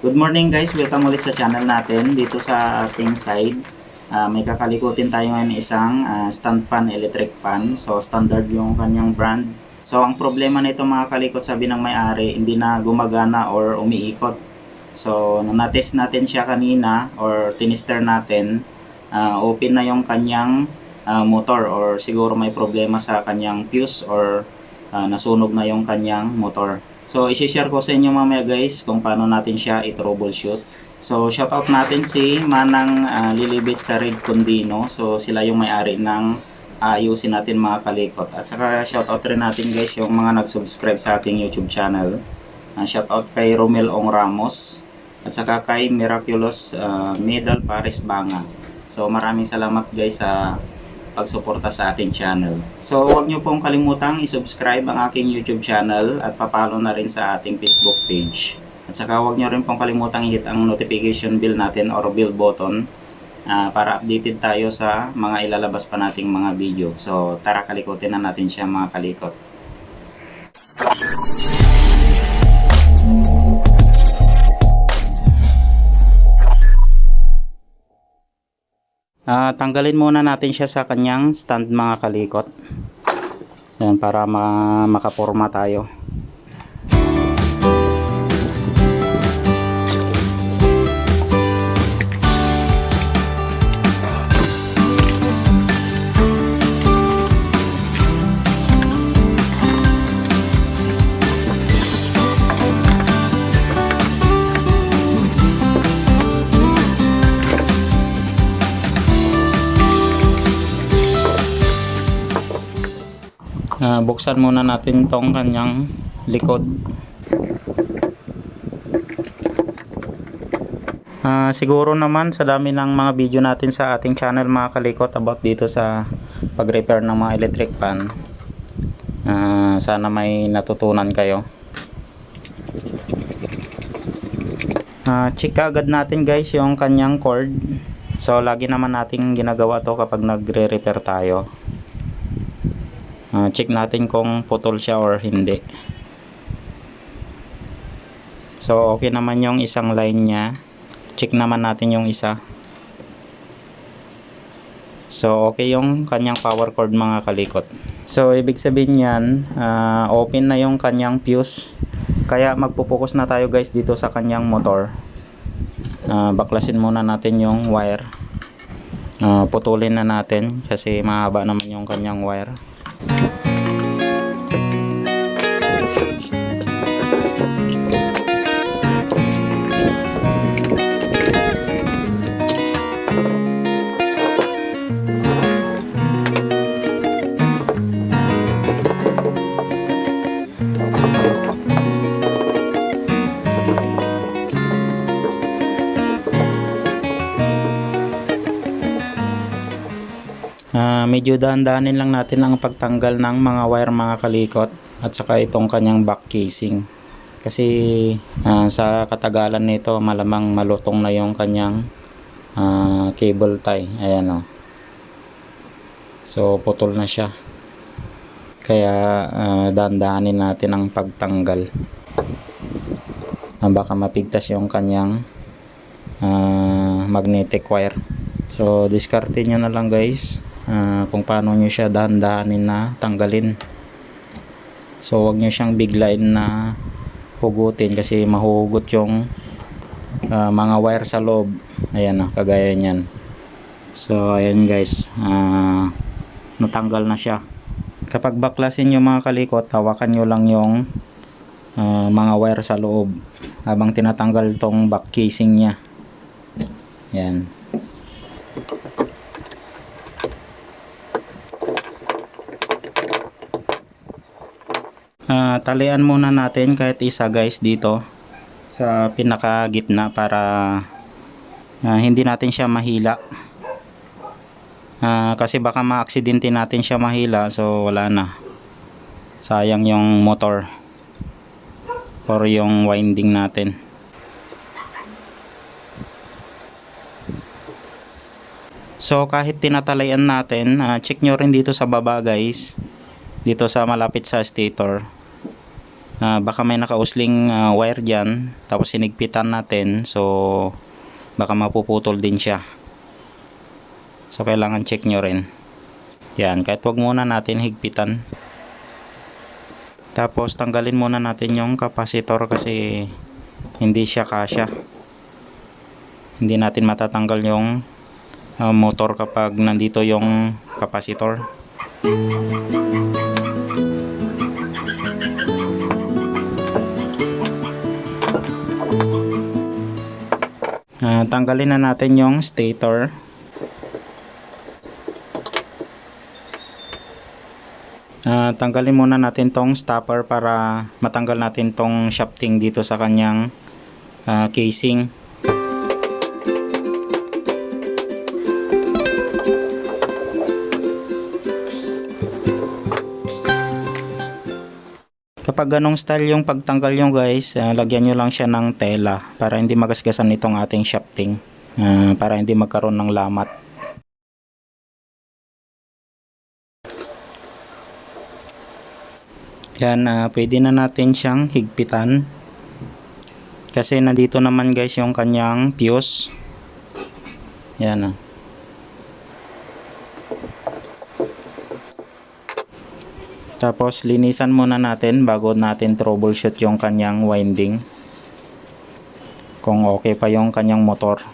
Good morning guys, welcome ulit sa channel natin. Dito sa ating side, may kakalikutin tayo ngayon isang stand fan, electric fan. So standard yung kanyang brand. So ang problema nito mga kalikot, sabi ng may-ari, hindi na gumagana or umiikot. So nung na-test natin siya kanina or tinister natin, open na yung kanyang motor or siguro may problema sa kanyang fuse or nasunog na yung kanyang motor. So, isi-share ko sa inyo mamaya guys kung paano natin siya i-troubleshoot. So, shoutout natin si Manang Lilibit Carig Condino. So, sila yung may-ari ng ayusin natin mga kalikot. At saka shoutout rin natin guys yung mga nag-subscribe sa ating YouTube channel. Shoutout kay Romel Ong Ramos at saka kay Miraculous Medal Paris Banga. So, maraming salamat guys sa pagsuporta sa ating channel. So, huwag nyo pong kalimutang i-subscribe ang aking YouTube channel at papalo na rin sa ating Facebook page. At saka huwag nyo rin pong kalimutang i-hit ang notification bell natin or bell button para updated tayo sa mga ilalabas pa nating mga video. So, tara kalikutin na natin siya mga kalikot. Tanggalin muna natin siya sa kanyang stand mga kalikot. Yan, para makaporma tayo. Buksan muna natin tong kanyang likod. Siguro naman sa dami ng mga video natin sa ating channel mga kalikot about dito sa pag-repair ng mga electric fan, sana may natutunan kayo. Check agad natin guys yung kanyang cord. So lagi naman nating ginagawa to kapag nagre-repair tayo. Check natin kung putol siya or hindi. So okay naman yung isang line nya. Check naman natin yung isa. So okay yung kanyang power cord mga kalikot. So ibig sabihin yan, open na yung kanyang fuse. Kaya magpupokus na tayo guys dito sa kanyang motor. Baklasin muna natin yung wire. Putulin na natin kasi mahaba naman yung kanyang wire. Medyo dahan-dahanin lang natin ang pagtanggal ng mga wire mga kalikot at saka itong kanyang back casing kasi sa katagalan nito malamang malutong na yung kanyang cable tie. Ayan o. So putol na siya, kaya dahan-dahanin natin ang pagtanggal. Baka mapigtas yung kanyang magnetic wire. So diskarte nyo na lang guys kung paano nyo siya dahan-dahanin na tanggalin. So wag nyo siyang biglain na hugutin kasi mahuhugot yung mga wire sa loob. Ayan kagaya nyan. So ayan guys, natanggal na siya. Kapag baklasin nyo mga kalikot, hawakan nyo lang yung mga wire sa loob habang tinatanggal tong back casing nya. Ayan. Talian muna natin kahit isa guys dito sa pinaka gitna para hindi natin siya mahila. Kasi baka ma-aksidente natin siya mahila, so wala na, sayang yung motor or yung winding natin. So kahit tinatalayan natin, check nyo rin dito sa baba guys, dito sa malapit sa stator. Baka may nakausling wire dyan, tapos sinigpitan natin, so baka mapuputol din siya. So kailangan check nyo rin. Yan, kahit wag muna natin higpitan. Tapos tanggalin muna natin yung capacitor kasi hindi siya kasya. Hindi natin matatanggal yung motor kapag nandito yung capacitor. Tanggalin na natin yung stator. Tanggalin muna natin tong stopper para matanggal natin tong shafting dito sa kanyang casing. Kapag ganong style yung pagtanggal nyo guys, lagyan nyo lang siya ng tela para hindi magasgasan itong ating shafting, para hindi magkaroon ng lamat. Yan, pwede na natin siyang higpitan kasi nandito naman guys yung kanyang fuse. Yan. Tapos linisan muna natin bago natin troubleshoot yung kanyang winding, kung okay pa yung kanyang motor.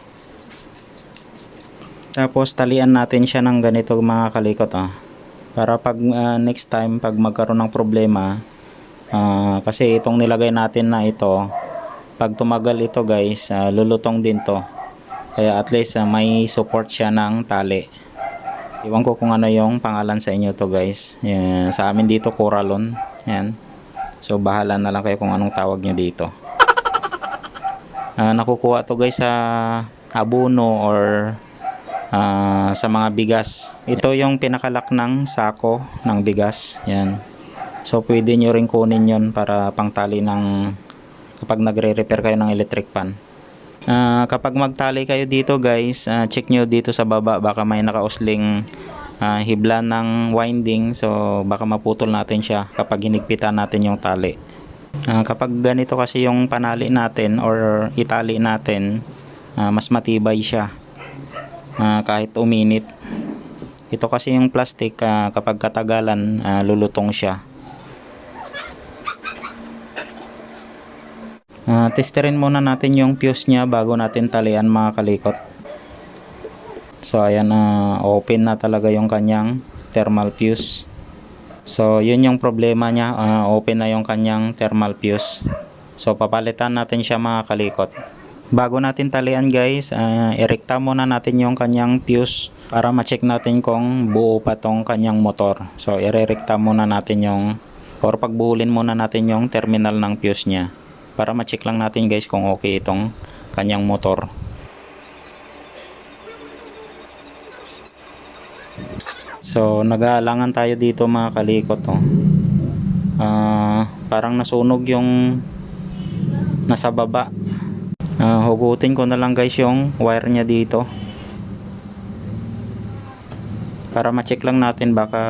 Tapos talian natin siya ng ganito mga kalikot, para pag next time pag magkaroon ng problema, kasi itong nilagay natin na ito, pag tumagal ito guys, lulutong din to, kaya at least may support siya ng tali. Iwan ko kung ano yung pangalan sa inyo to guys. Yan, sa amin dito Coralon. Yan. So bahala na lang kayo kung anong tawag nyo dito. Nakukuha to guys sa abono or sa mga bigas. Ito yung pinakalak ng sako ng bigas. Yan. So pwede nyo rin kunin yon para pangtali ng kapag nagre-repair kayo ng electric pan. Kapag magtali kayo dito guys, check nyo dito sa baba, baka may nakausling hibla ng winding, so baka maputol natin siya kapag hinigpitan natin yung tali. Kapag ganito kasi yung panali natin or itali natin, mas matibay siya kahit uminit. Ito kasi yung plastic, kapag katagalan lulutong siya. Testerin muna natin yung fuse nya bago natin talian mga kalikot. So ayan, open na talaga yung kanyang thermal fuse. So yun yung problema nya, open na yung kanyang thermal fuse. So papalitan natin siya mga kalikot. Bago natin talian guys, irekta muna natin yung kanyang fuse para ma-check natin kung buo pa tong kanyang motor. So irerekta muna natin yung, or pagbuhulin muna natin yung terminal ng fuse nya, para ma-check lang natin guys kung okay itong kanyang motor. So nag-aalangan tayo dito mga kalikot, parang nasunog yung nasa baba. Hugutin ko na lang guys yung wire nya dito para ma-check lang natin, baka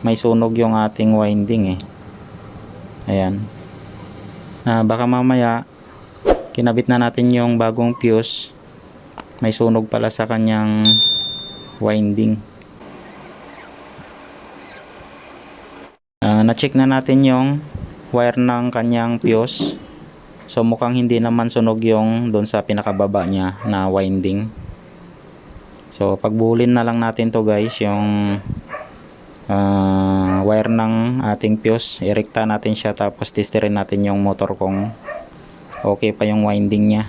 may sunog yung ating winding ayan. Baka mamaya kinabit na natin yung bagong fuse, may sunog pala sa kanyang winding. Na-check na natin yung wire ng kanyang fuse, so mukhang hindi naman sunog yung doon sa pinakababa niya na winding. So pagbuhulin na lang natin to guys, yung wire ng ating fuse, irekta natin siya, tapos testerin natin yung motor kung okay pa yung winding nya.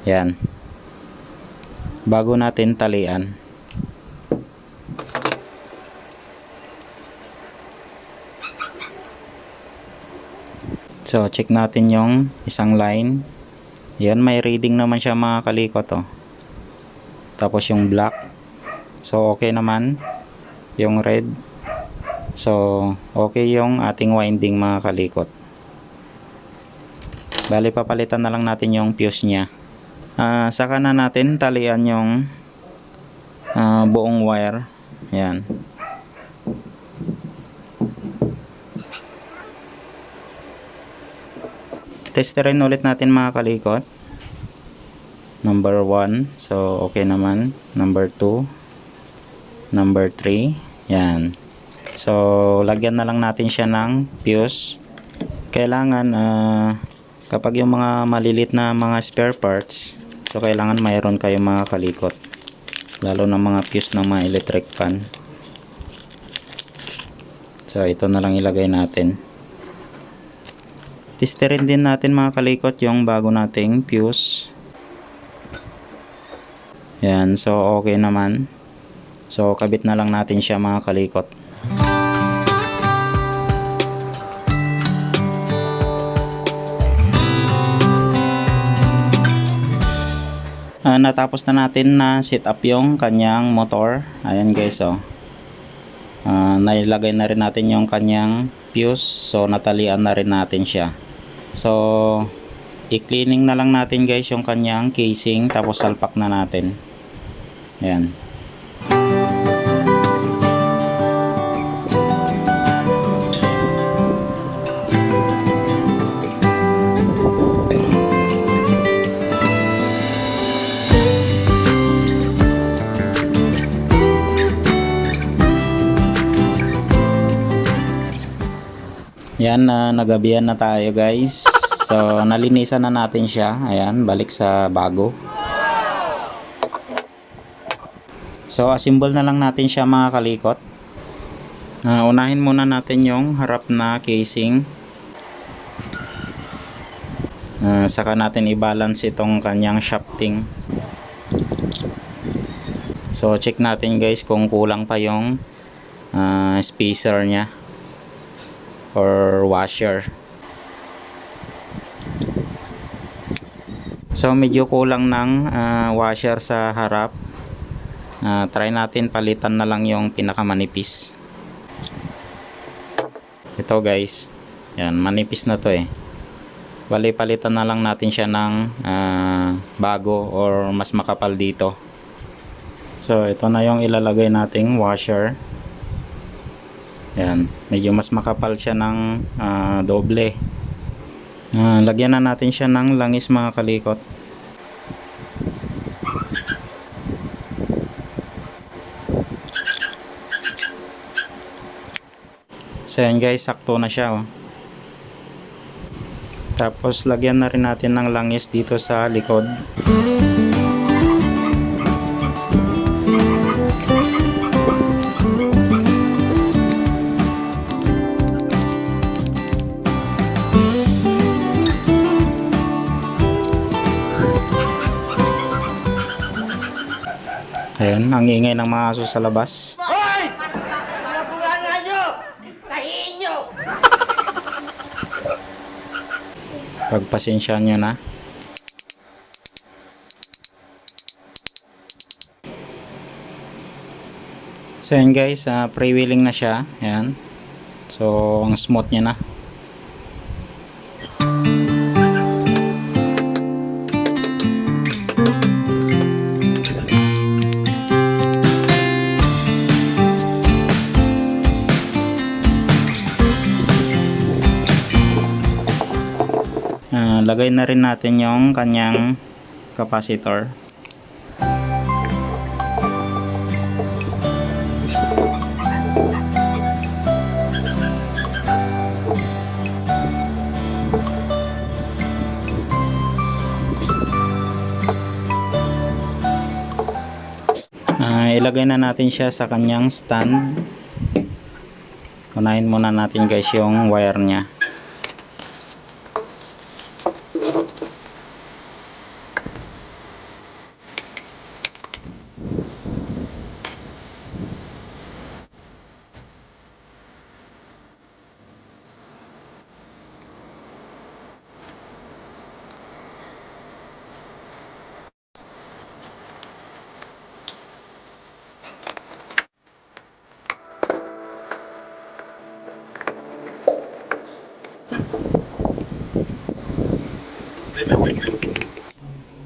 Yan, bago natin talian. So check natin yung isang line. Yan, may reading naman siya mga kalikot, tapos yung black, so okay naman yung red. So okay yung ating winding mga kalikot. Bali papalitan na lang natin yung fuse nya. Saka na natin talian yung buong wire. Yan. testerin ulit natin mga kalikot. Number 1, so okay naman. Number 2, number 3, yan. So lagyan na lang natin siya ng fuse. Kailangan kapag yung mga malilit na mga spare parts, so kailangan mayroon kayong mga kalikot, lalo na mga fuse ng mga electric fan. So ito na lang ilagay natin. Testerin din natin mga kalikot yung bago nating fuse. Yan, so okay naman. So kabit na lang natin siya mga kalikot. Natapos na natin na set up yung kanyang motor. Ayan guys, oh. Nailagay na rin natin yung kanyang fuse, so natalian na rin natin siya. So i-cleaning na lang natin guys yung kanyang casing, tapos salpak na natin. Ayan. Yan, nagabihan na tayo guys. So nalinisan na natin siya. Ayan, balik sa bago. So assemble na lang natin siya mga kalikot. Unahin muna natin yung harap na casing. Saka natin i-balance itong kanyang shafting. So check natin guys kung kulang pa yung spacer niya or washer. So medyo kulang ng washer sa harap. Try natin palitan na lang yung pinakamanipis. Ito guys, yan, manipis na to eh. Bali palitan na lang natin siya ng bago or mas makapal dito. So ito na yung ilalagay nating washer. Yan, medyo mas makapal siya ng doble. Lagyan na natin siya ng langis mga kalikot. So yan guys, sakto na siya, oh. Tapos lagyan na rin natin ng langis dito sa likod. Ayan, ang ingay ng mga aso sa labas. Hoy! Pinapunganga nyo! Tahiin nyo! Pagpasensyahan nyo na. So yan guys, pre-wheeling na siya. Ayan. So ang smooth niya na. Lagay na rin natin yung kanyang capacitor. Ilagay na natin siya sa kanyang stand. Unahin muna natin guys yung wire niya.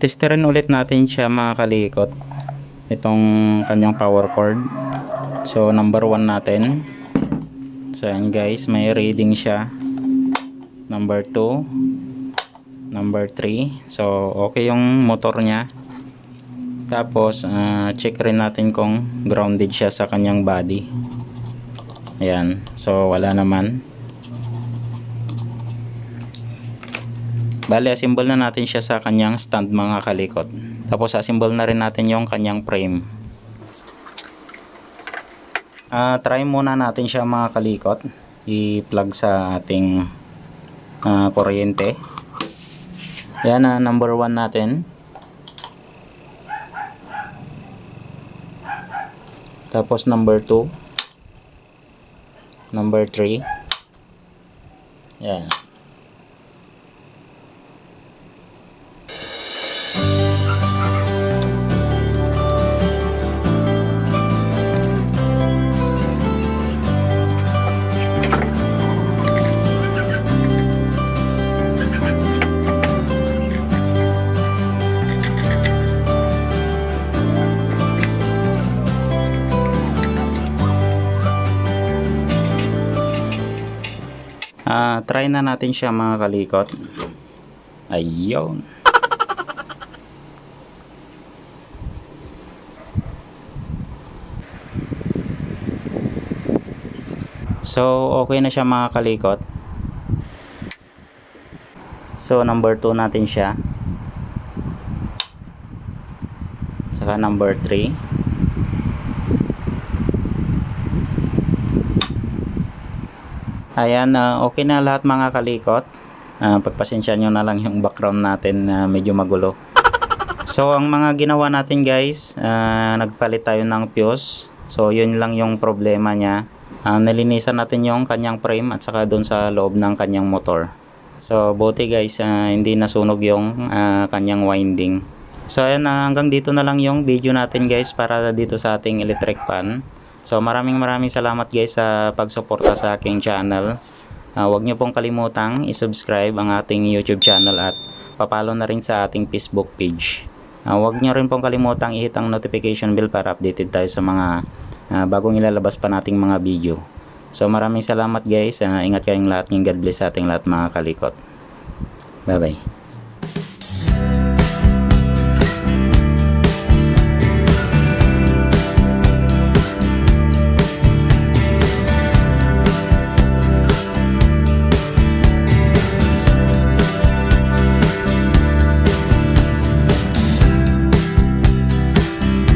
Testerin ulit natin siya mga kalikot, itong kanyang power cord. So number 1 natin. So yan guys, may reading siya. Number 2, number 3. So okay yung motor niya. Tapos check rin natin kung grounded siya sa kanyang body. Ayan, so wala naman. Bale, assemble na natin siya sa kanyang stand mga kalikot. Tapos assemble na rin natin yung kanyang frame. Try muna natin siya mga kalikot. I-plug sa ating kuryente. Yan number 1 natin. Tapos number 2. Number 3. Yan. Try na natin siya mga kalikot. Ayun. So okay na siya mga kalikot. So number 2 natin siya. Saka number 3. Ayan, okay na lahat mga kalikot. Pagpasensya nyo na lang yung background natin na medyo magulo. So ang mga ginawa natin guys, nagpalit tayo ng fuse. So yun lang yung problema niya. Nalinisan natin yung kanyang frame at saka dun sa loob ng kanyang motor. So buti guys, hindi nasunog yung kanyang winding. So ayan, hanggang dito na lang yung video natin guys para dito sa ating electric pan. So maraming salamat guys sa pagsuporta sa aking channel. Huwag nyo pong kalimutang i-subscribe ang ating YouTube channel at papalo na rin sa ating Facebook page. Huwag nyo rin pong kalimutang i-hit ang notification bell para updated tayo sa mga bagong ilalabas pa nating mga video. So maraming salamat guys. Ingat kayong lahat. God bless sa ating lahat mga kalikot. Bye bye.